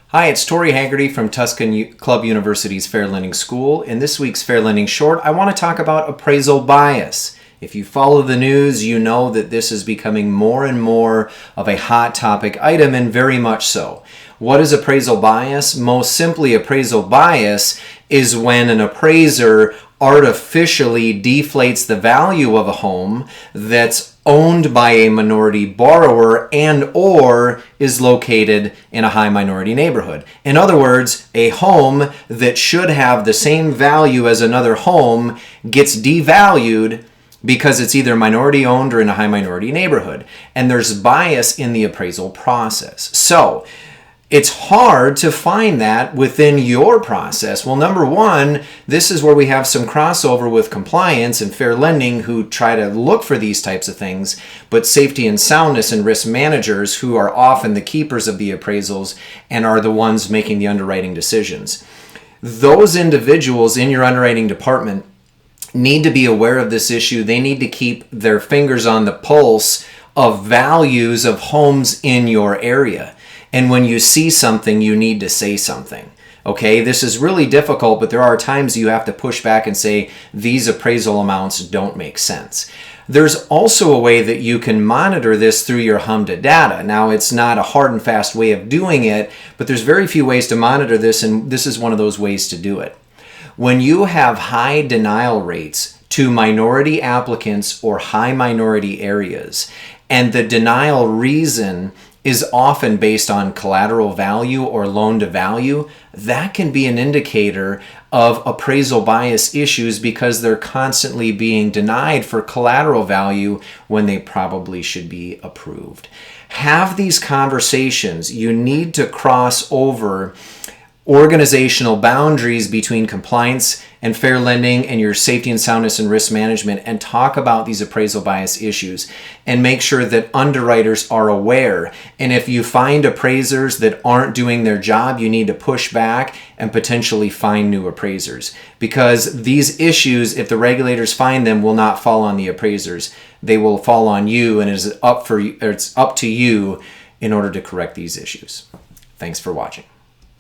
Hi, it's Tori Haggerty from Tuscan Club University's Fair Lending School. In this week's Fair Lending Short, I want to talk about appraisal bias. If you follow the news, you know that this is becoming more and more of a hot topic item, and very much so. What is appraisal bias? Most simply, appraisal bias is when an appraiser artificially deflates the value of a home that's owned by a minority borrower and or is located in a high minority neighborhood. In other words, a home that should have the same value as another home gets devalued because it's either minority owned or in a high minority neighborhood. And there's bias in the appraisal process. So it's hard to find that within your process. Well, number one, this is where we have some crossover with compliance and fair lending who try to look for these types of things, but safety and soundness and risk managers who are often the keepers of the appraisals and are the ones making the underwriting decisions. Those individuals in your underwriting department need to be aware of this issue. They need to keep their fingers on the pulse of values of homes in your area. And when you see something, you need to say something. Okay, this is really difficult, but there are times you have to push back and say, these appraisal amounts don't make sense. There's also a way that you can monitor this through your HMDA data. Now, it's not a hard and fast way of doing it, but there's very few ways to monitor this, and this is one of those ways to do it. When you have high denial rates to minority applicants or high minority areas, and the denial reason is often based on collateral value or loan to value, that can be an indicator of appraisal bias issues because they're constantly being denied for collateral value when they probably should be approved. Have these conversations. You need to cross over organizational boundaries between compliance and fair lending and your safety and soundness and risk management and talk about these appraisal bias issues and make sure that underwriters are aware. And if you find appraisers that aren't doing their job, you need to push back and potentially find new appraisers, because these issues, if the regulators find them, will not fall on the appraisers. They will fall on you, and it's up to you in order to correct these issues. Thanks for watching.